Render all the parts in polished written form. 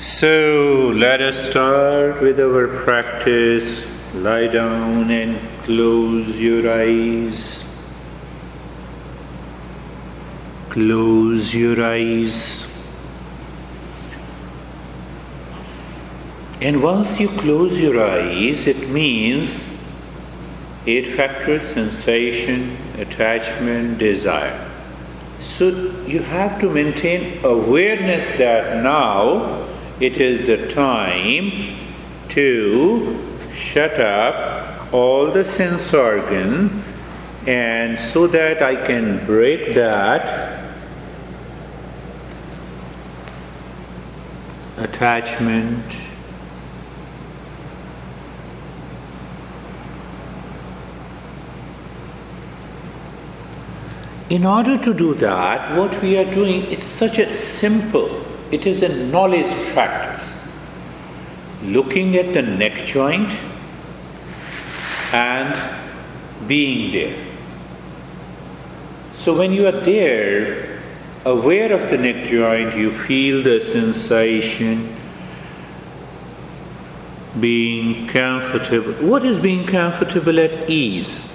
So let us start with our practice. Lie down and close your eyes. Close your eyes. And once you close your eyes, it means 8 factors: sensation, attachment, desire. So you have to maintain awareness that now it is the time to shut up all the sense organ, and so that I can break that attachment, in order to do that, what we are doing is such a simple, it is a knowledge practice. Looking at the neck joint and being there. So when you are there, aware of the neck joint, you feel the sensation, being comfortable. What is being comfortable? At ease.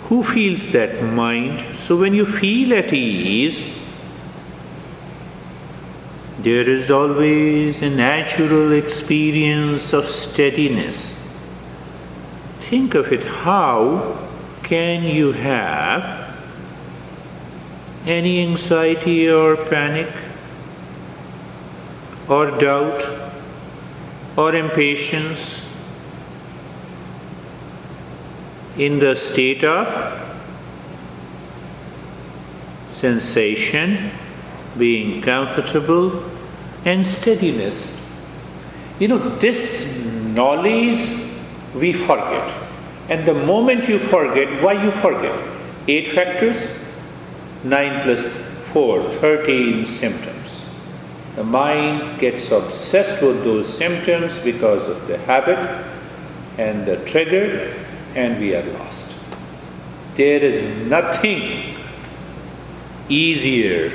Who feels that? Mind. So when you feel at ease, there is always a natural experience of steadiness. Think of it, how can you have any anxiety or panic or doubt or impatience in the state of sensation, being comfortable, and steadiness? This knowledge we forget. And the moment you forget, why you forget? 8 factors, 9 plus 4, 13 symptoms. The mind gets obsessed with those symptoms because of the habit and the trigger, and we are lost. There is nothing easier,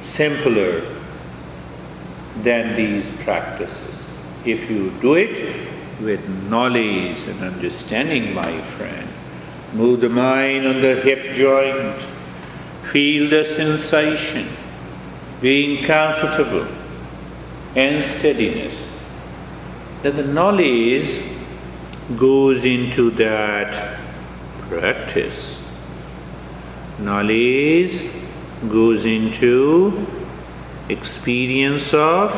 simpler than these practices. If you do it with knowledge and understanding, my friend, move the mind on the hip joint, feel the sensation, being comfortable and steadiness. Then the knowledge goes into that practice. Knowledge goes into experience of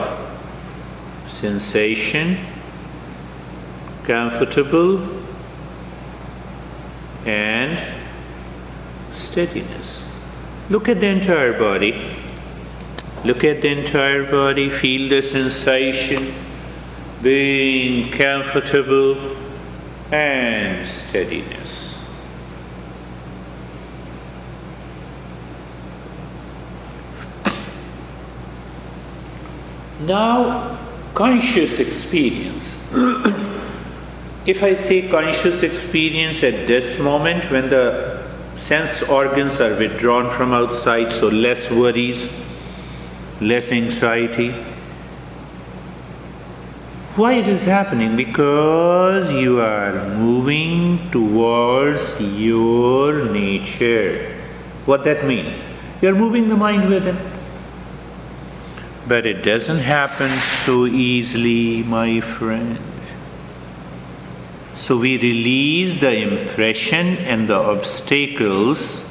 sensation, comfortable, and steadiness. Look at the entire body. Look at the entire body. Feel the sensation, being comfortable, and steadiness. Now, conscious experience. If I say conscious experience at this moment, when the sense organs are withdrawn from outside, so less worries, less anxiety. Why it is happening? Because you are moving towards your nature. What that mean? You are moving the mind within. But it doesn't happen so easily, my friend. So we release the impression and the obstacles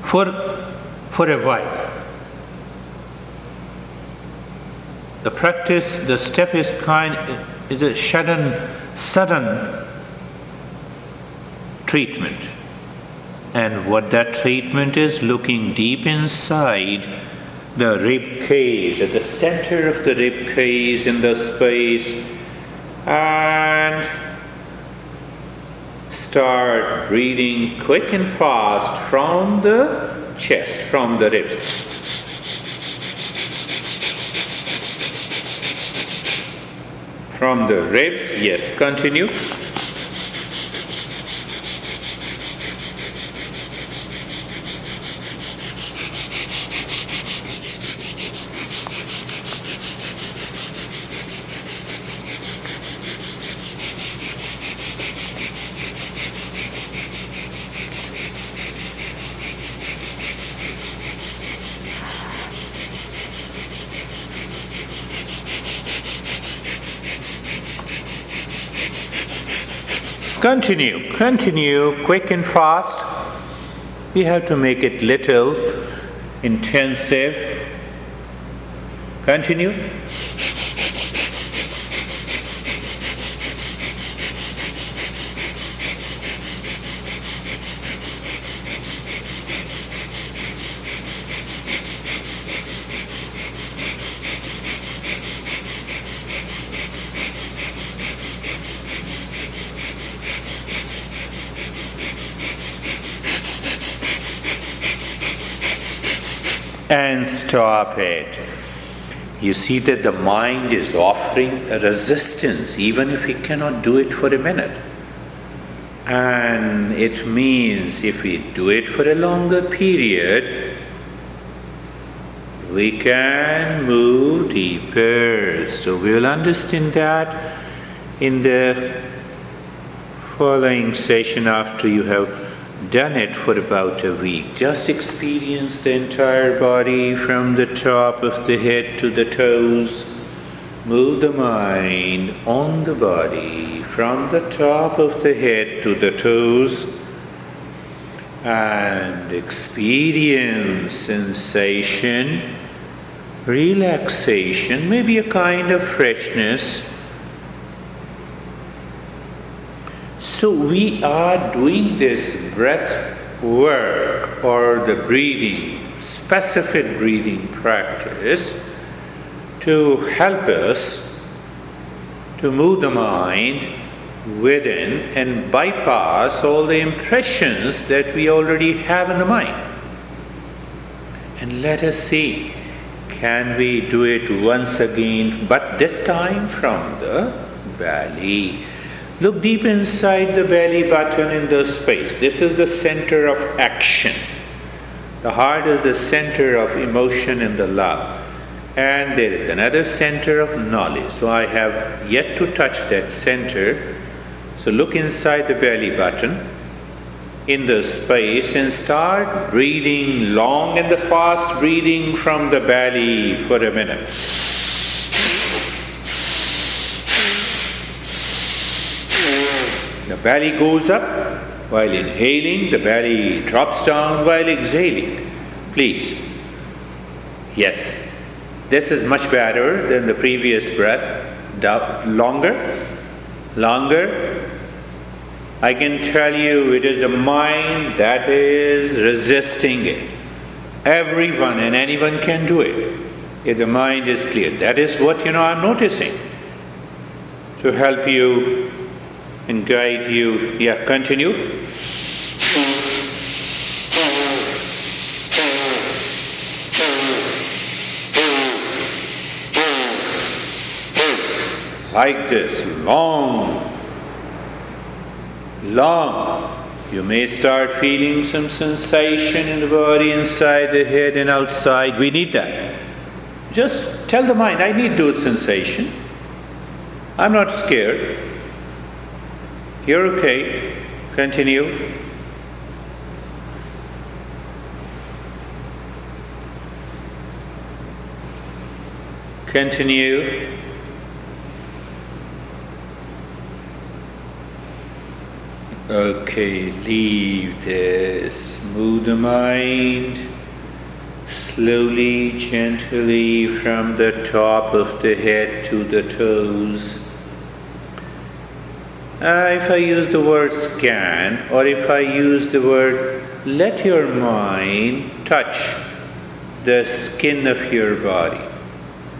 for a while. The practice, the step is a sudden treatment. And what that treatment is, looking deep inside the rib cage, at the center of the rib cage in the space, and start breathing quick and fast from the chest, from the ribs. From the ribs, yes, continue. Continue, quick and fast. We have to make it little, intensive. Continue. And stop it. You see that the mind is offering a resistance, even if we cannot do it for a minute. And it means if we do it for a longer period, we can move deeper. So we will understand that in the following session after you have done it for about a week. Just experience the entire body from the top of the head to the toes. Move the mind on the body from the top of the head to the toes and experience sensation, relaxation, maybe a kind of freshness. So we are doing this breath work or the breathing, specific breathing practice to help us to move the mind within and bypass all the impressions that we already have in the mind. And let us see, can we do it once again, but this time from the belly. Look deep inside the belly button in the space. This is the center of action. The heart is the center of emotion and the love. And there is another center of knowledge. So I have yet to touch that center. So look inside the belly button in the space and start breathing long and the fast breathing from the belly for a minute. The belly goes up while inhaling, the belly drops down while exhaling. Please. Yes. This is much better than the previous breath. Longer. I can tell you it is the mind that is resisting it. Everyone and anyone can do it if the mind is clear. That is what I'm noticing to help you and guide you. Yeah, continue. Like this, long. You may start feeling some sensation in the body, inside the head and outside. We need that. Just tell the mind, I need those sensations. I'm not scared. You're okay. Continue. Continue. Okay, leave this. Move the mind slowly, gently from the top of the head to the toes. If I use the word scan, or if I use the word let your mind touch the skin of your body,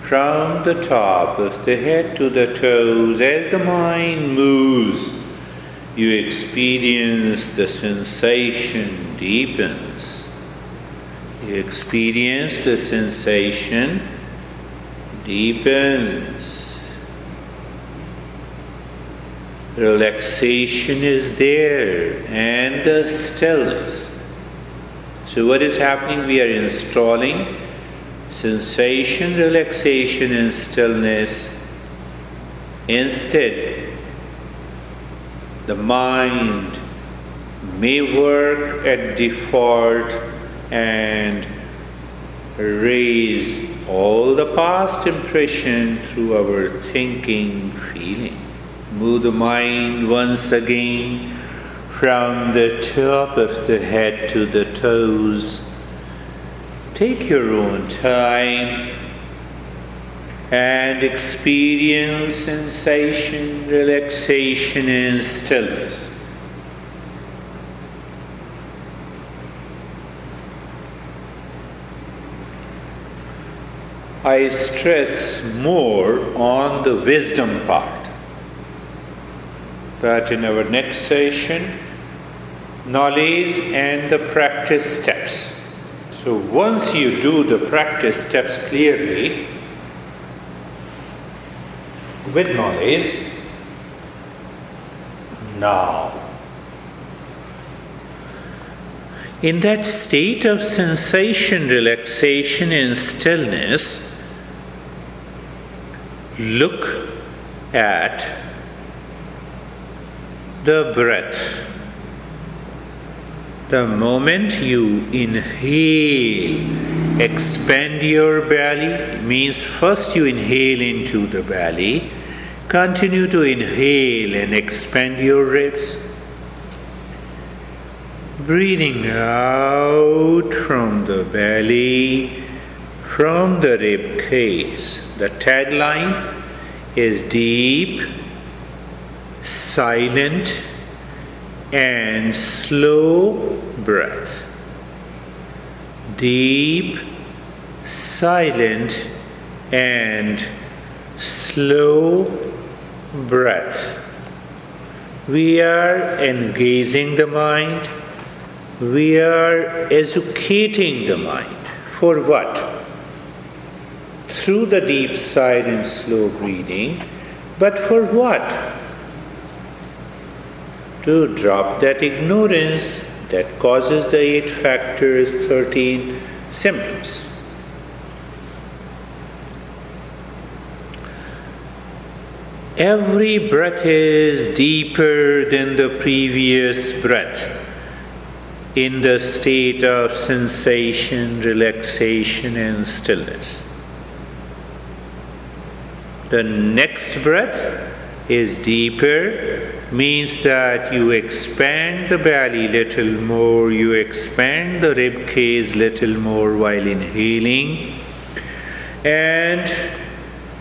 from the top of the head to the toes, as the mind moves, you experience the sensation deepens. You experience the sensation deepens. Relaxation is there and the stillness. So what is happening? We are installing sensation, relaxation and stillness. Instead, the mind may work at default and raise all the past impression through our thinking, feeling. Move the mind once again from the top of the head to the toes. Take your own time and experience sensation, relaxation, and stillness. I stress more on the wisdom part, but in our next session, knowledge and the practice steps. So once you do the practice steps clearly, with knowledge, now, in that state of sensation, relaxation, and stillness, look at the breath. The moment you inhale, expand your belly, means first you inhale into the belly, continue to inhale and expand your ribs. Breathing out from the belly, from the rib cage. The tagline is deep, silent, and slow breath. Deep, silent, and slow breath. We are engaging the mind. We are educating the mind. For what? Through the deep, silent, slow breathing. But for what? To drop that ignorance that causes the 8 factors, 13 symptoms. Every breath is deeper than the previous breath in the state of sensation, relaxation, and stillness. The next breath is deeper, means that you expand the belly little more, you expand the rib cage little more while inhaling, and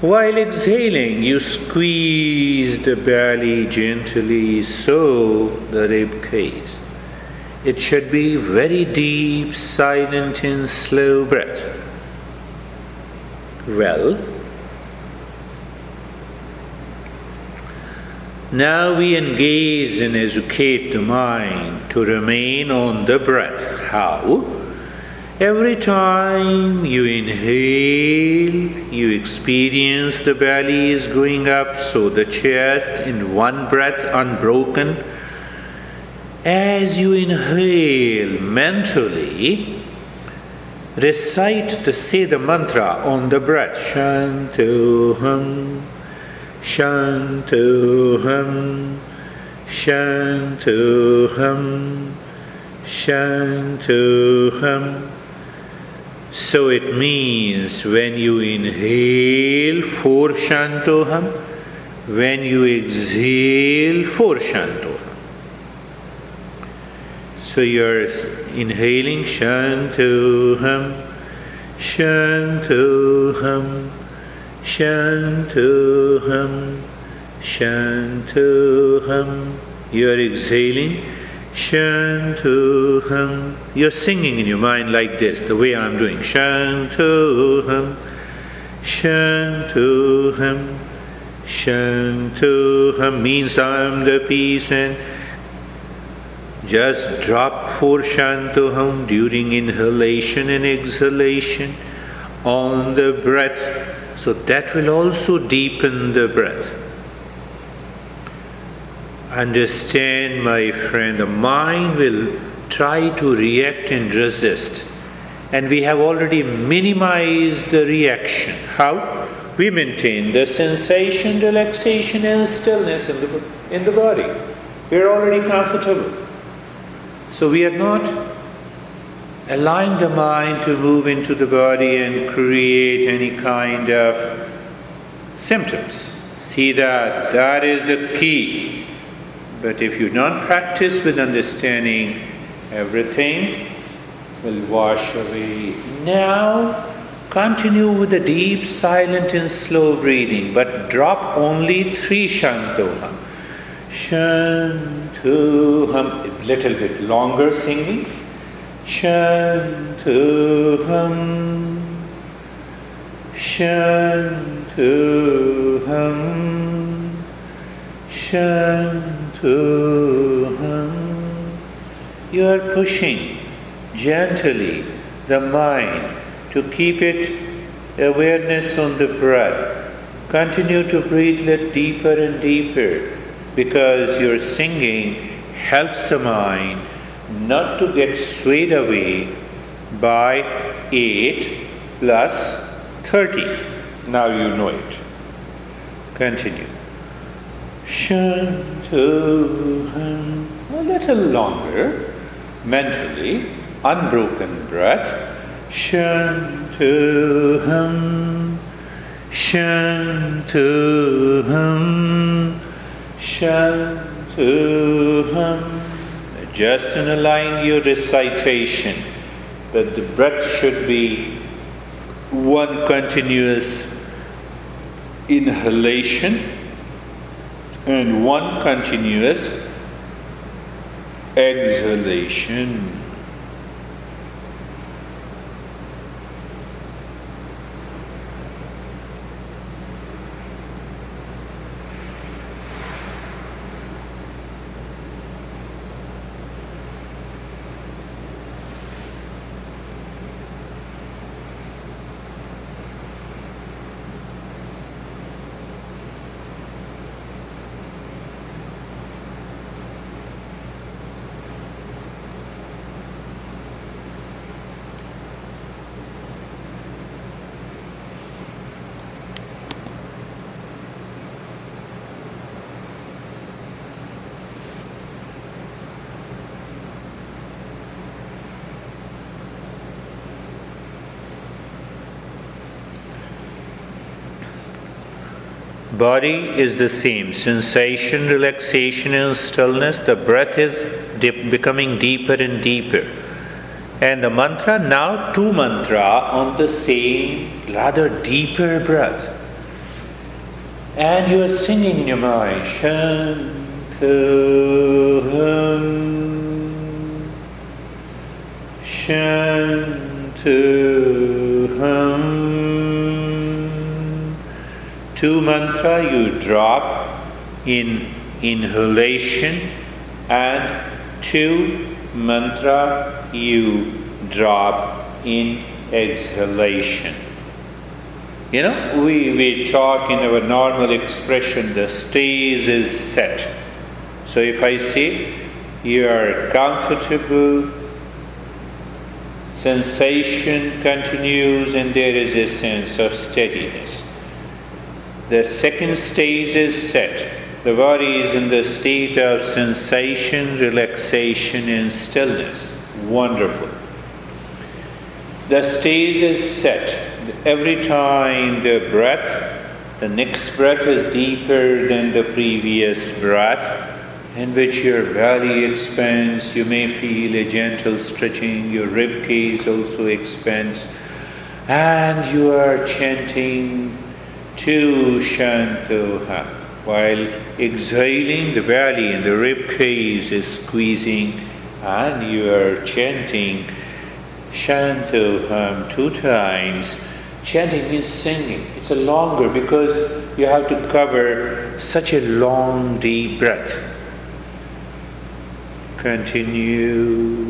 while exhaling you squeeze the belly gently, so the rib cage. It should be very deep, silent, and slow breath. Well, now we engage and educate the mind to remain on the breath. How? Every time you inhale, you experience the belly is going up, so the chest in one breath unbroken. As you inhale mentally, say the mantra on the breath. Shantoham, Shantoham, Shantoham, Shantoham. So it means when you inhale, 4 Shantoham, when you exhale, 4 Shantoham. So you're inhaling Shantoham, Shantoham, Shantoham, Shantoham. You're exhaling Shantoham. You're singing in your mind like this, the way I'm doing. Shantoham, Shantoham, Shantoham means I'm the peace, and just drop 4 Shantoham during inhalation and exhalation on the breath. So that will also deepen the breath. Understand, my friend, the mind will try to react and resist. And we have already minimized the reaction. How? We maintain the sensation, relaxation, and stillness in the body. We are already comfortable. So we are not allowing the mind to move into the body and create any kind of symptoms. See that is the key. But if you don't practice with understanding, everything will wash away. Now, continue with the deep, silent and slow breathing, but drop only 3 Shantoham. Shantoham, a little bit longer singing. Shantoham, Shantoham, Shantoham. You are pushing gently the mind to keep it awareness on the breath. Continue to breathe a little deeper and deeper, because your singing helps the mind not to get swayed away by 8 plus 30. Now you know it. Continue. Shantoham. A little longer, mentally, unbroken breath. Shantoham, Shantoham, Shantoham. Just align your recitation, but the breath should be one continuous inhalation and one continuous exhalation. Body is the same. Sensation, relaxation and stillness. The breath is becoming deeper and deeper. And the mantra, now 2 mantra on the same rather deeper breath. And you are singing in your mind. Shantoham, Shantoham. 2 mantra you drop in inhalation and 2 mantra you drop in exhalation. You know, we talk in our normal expression, the stage is set. So if I say you are comfortable, sensation continues and there is a sense of steadiness. The second stage is set. The body is in the state of sensation, relaxation and stillness. Wonderful. The stage is set. Every time the next breath is deeper than the previous breath, in which your belly expands. You may feel a gentle stretching, your rib cage also expands, and you are chanting 2 Shantoham. While exhaling, the belly and the rib cage is squeezing, and you are chanting Shantoham 2 times. Chanting means singing. It's a longer because you have to cover such a long, deep breath. Continue.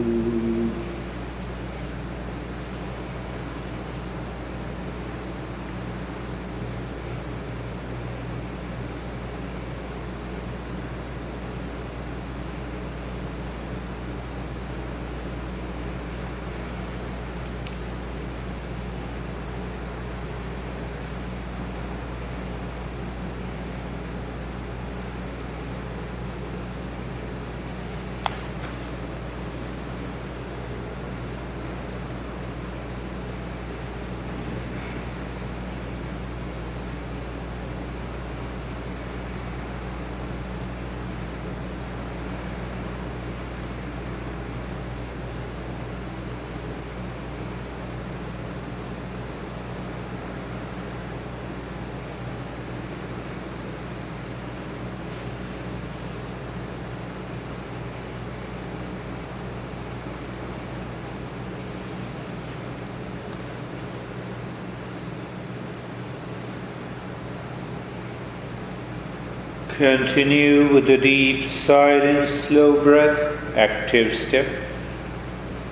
Continue with the deep, silent, slow breath, active step.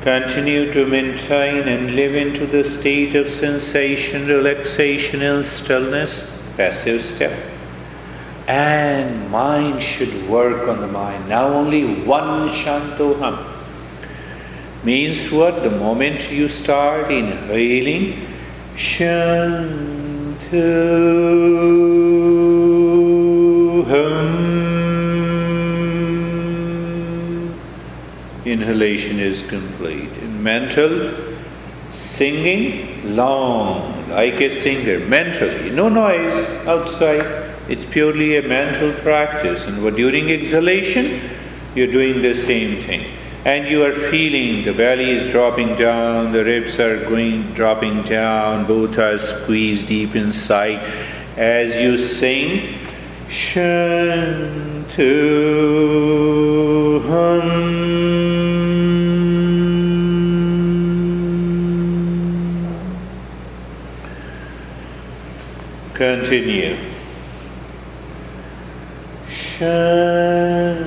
Continue to maintain and live into the state of sensation, relaxation and stillness, passive step. And mind should work on the mind. Now only one Shantoham. Means what? The moment you start inhaling, Shantoham. Inhalation is complete. Mental singing long, like a singer, mentally, no noise outside. It's purely a mental practice. And during exhalation, you're doing the same thing. And you are feeling the belly is dropping down, the ribs are dropping down, both are squeezed deep inside. As you sing, Shantoham. Continue. Shantoham.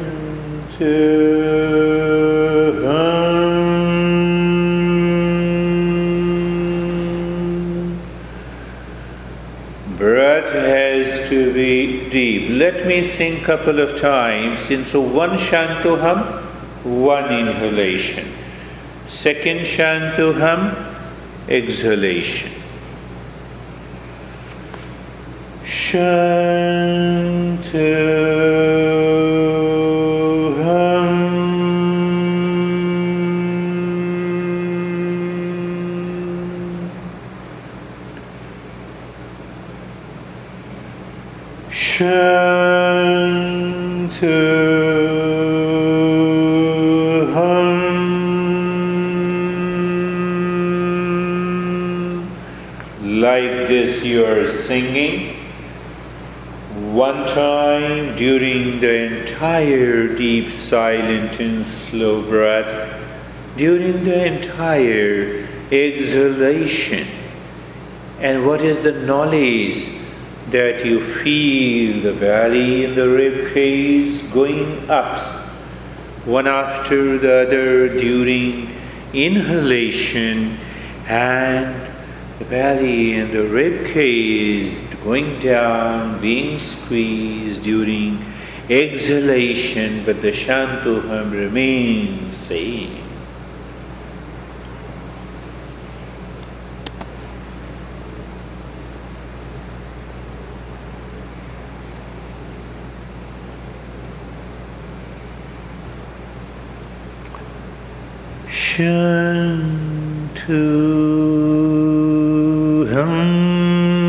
Breath has to be deep. Let me sing a couple of times. So one Shantoham, one inhalation. Second Shantoham, exhalation. Shantoham. Shantoham. Like this you are singing one time during the entire deep, silent and slow breath, during the entire exhalation. And what is the knowledge? That you feel the belly and the rib cage going up, one after the other during inhalation, and the belly and the rib cage going down, being squeezed during exhalation, but the Shantoham remains same.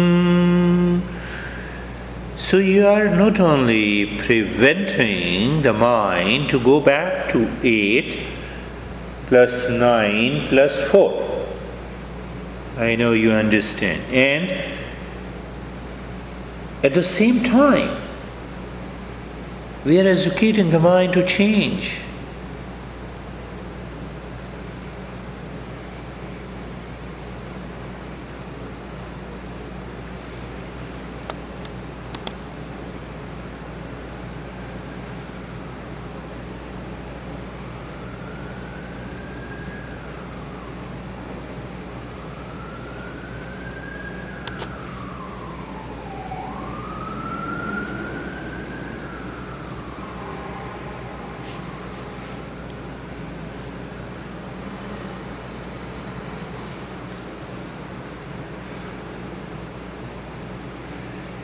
Shantoham. So you are not only preventing the mind to go back to 8 plus 9 plus 4. I know you understand. And at the same time, we are educating the mind to change.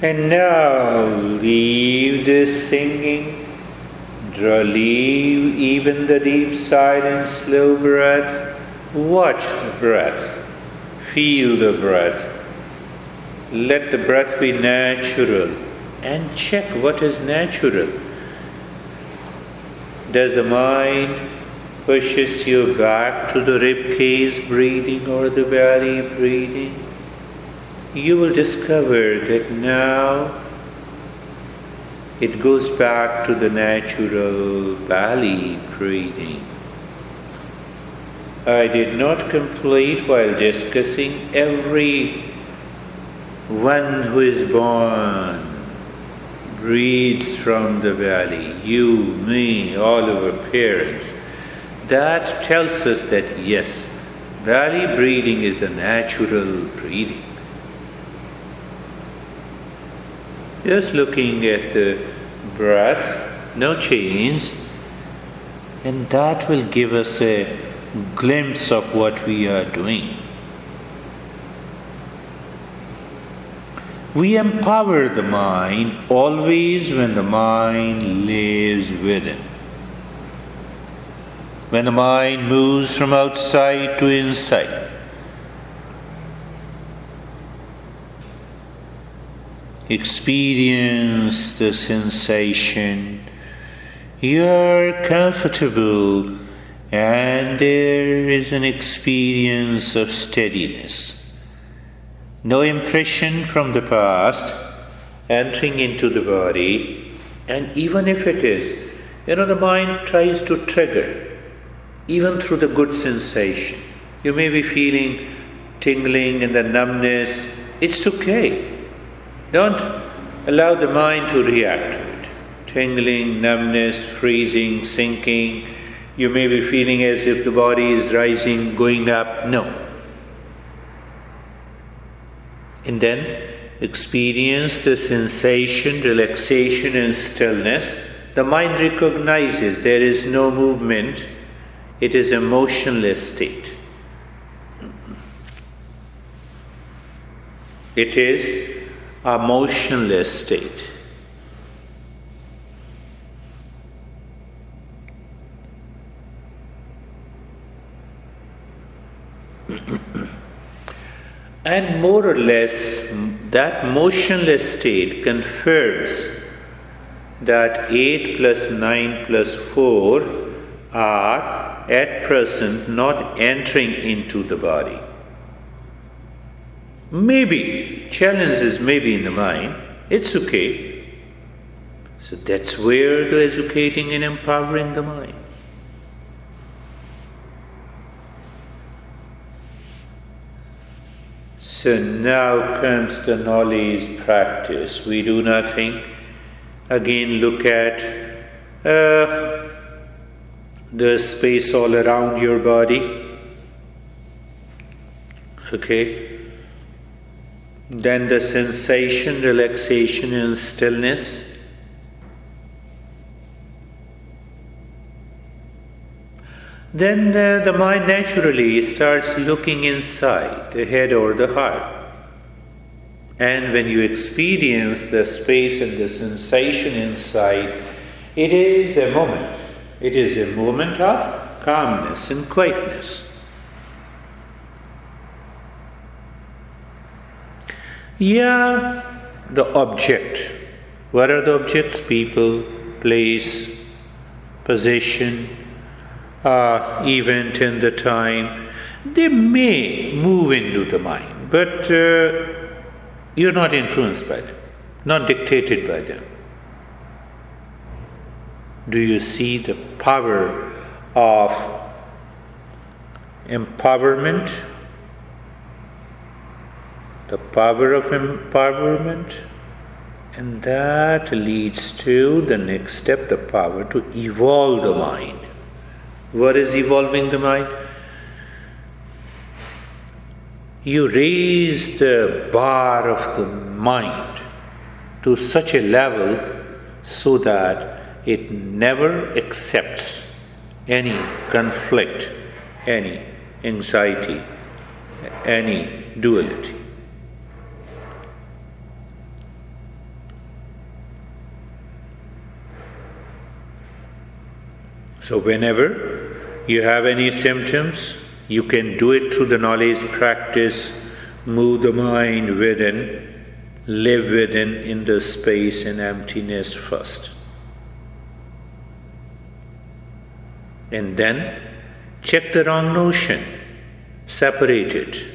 And now leave this singing, leave even the deep, silent, slow breath. Watch the breath, feel the breath. Let the breath be natural and check what is natural. Does the mind pushes you back to the rib cage breathing or the belly breathing? You will discover that now it goes back to the natural belly breathing. I did not complete while discussing every one who is born breathes from the belly, you, me, all our parents, that tells us that yes, belly breathing is the natural breathing. Just looking at the breath, no change, and that will give us a glimpse of what we are doing. We empower the mind always when the mind lives within. When the mind moves from outside to inside. Experience the sensation. You're comfortable and there is an experience of steadiness. No impression from the past entering into the body, and even if it is, the mind tries to trigger, even through the good sensation. You may be feeling tingling and the numbness. It's okay. Don't allow the mind to react to it. Tingling, numbness, freezing, sinking. You may be feeling as if the body is rising, going up. No. And then experience the sensation, relaxation and stillness. The mind recognizes there is no movement. It is a motionless state. It is a motionless state. And more or less, that motionless state confirms that 8 plus 9 plus 4 are at present not entering into the body. Maybe, challenges may be in the mind, it's okay. So that's where the educating and empowering the mind. So now comes the knowledge practice. We do nothing. Again, look at the space all around your body. Okay. Then the sensation, relaxation and stillness. Then the mind naturally starts looking inside, the head or the heart. And when you experience the space and the sensation inside, it is a moment. It is a moment of calmness and quietness. Yeah, the object. What are the objects? People, place, position, event and the time. They may move into the mind, but you're not influenced by them, not dictated by them. Do you see the power of empowerment? The power of empowerment, and that leads to the next step, the power to evolve the mind. What is evolving the mind? You raise the bar of the mind to such a level so that it never accepts any conflict, any anxiety, any duality. So whenever you have any symptoms, you can do it through the knowledge practice, move the mind within, live within in the space and emptiness first. And then check the wrong notion, separate it.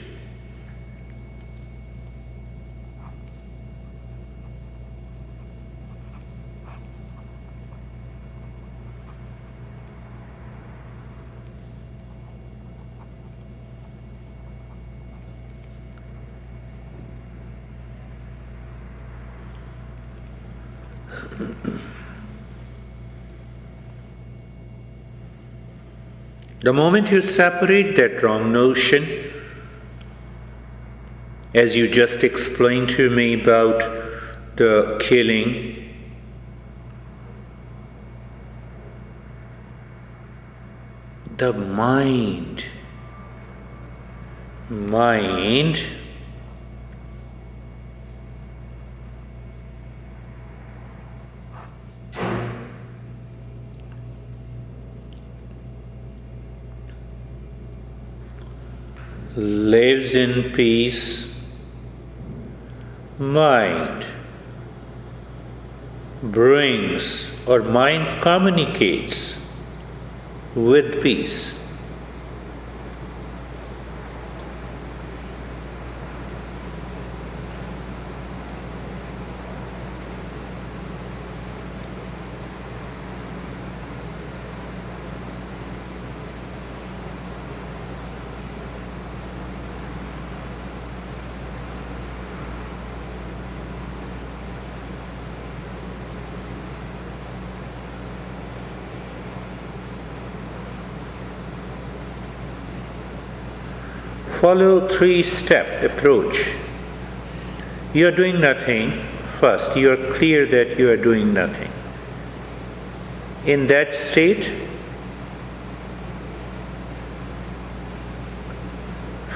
The moment you separate that wrong notion, as you just explained to me about the killing, the mind lives in peace. Mind brings, or mind communicates with peace. Follow 3-step approach. You are doing nothing. First, you are clear that you are doing nothing. In that state,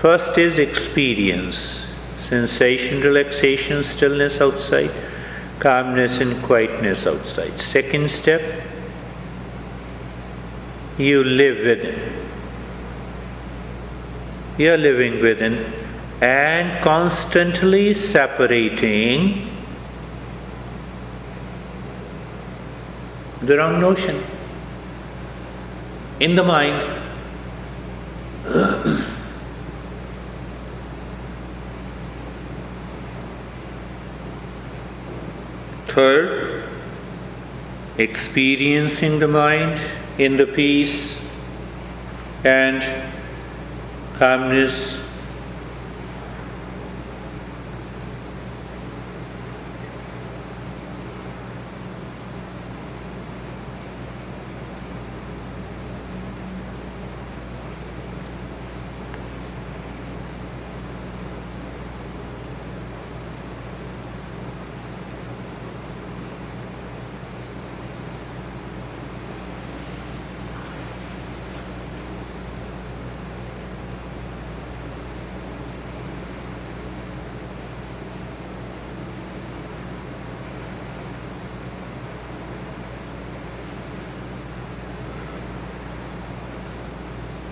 first is experience, sensation, relaxation, stillness outside, calmness and quietness outside. Second step, you live within. You are living within and constantly separating the wrong notion in the mind. Third, experiencing the mind in the peace and calmness.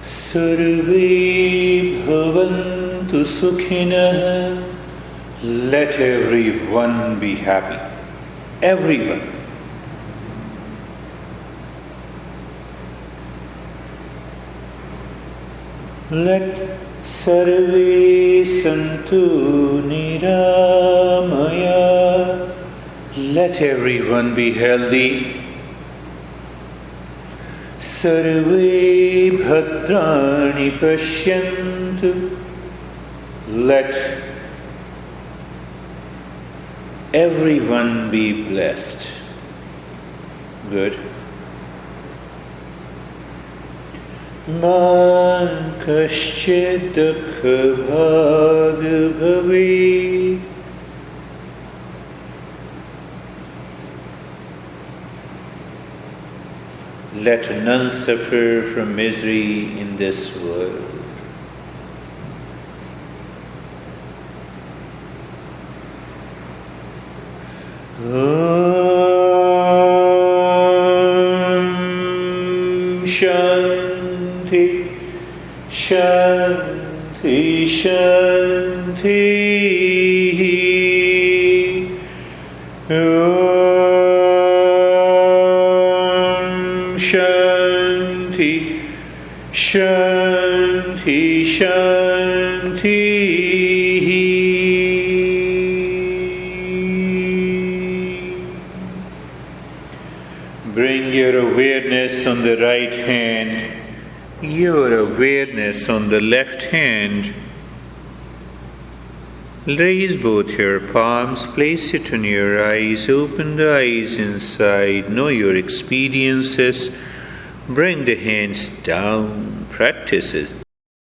Sarve bhavantu sukhinah. Let everyone be happy. Everyone. Let sarve santu niramaya. Let everyone be healthy. Sarve bhadrani pashyantu. Let everyone be blessed. Good. Ma kaschid dukha bhag bhavi. Let none suffer from misery in this world. Om Shanti, Shanti, Shanti. Shanti, Shanti, Shanti. Bring your awareness on the right hand, your awareness on the left hand. Raise both your palms, place it on your eyes, open the eyes inside, know your experiences, bring the hands down, practices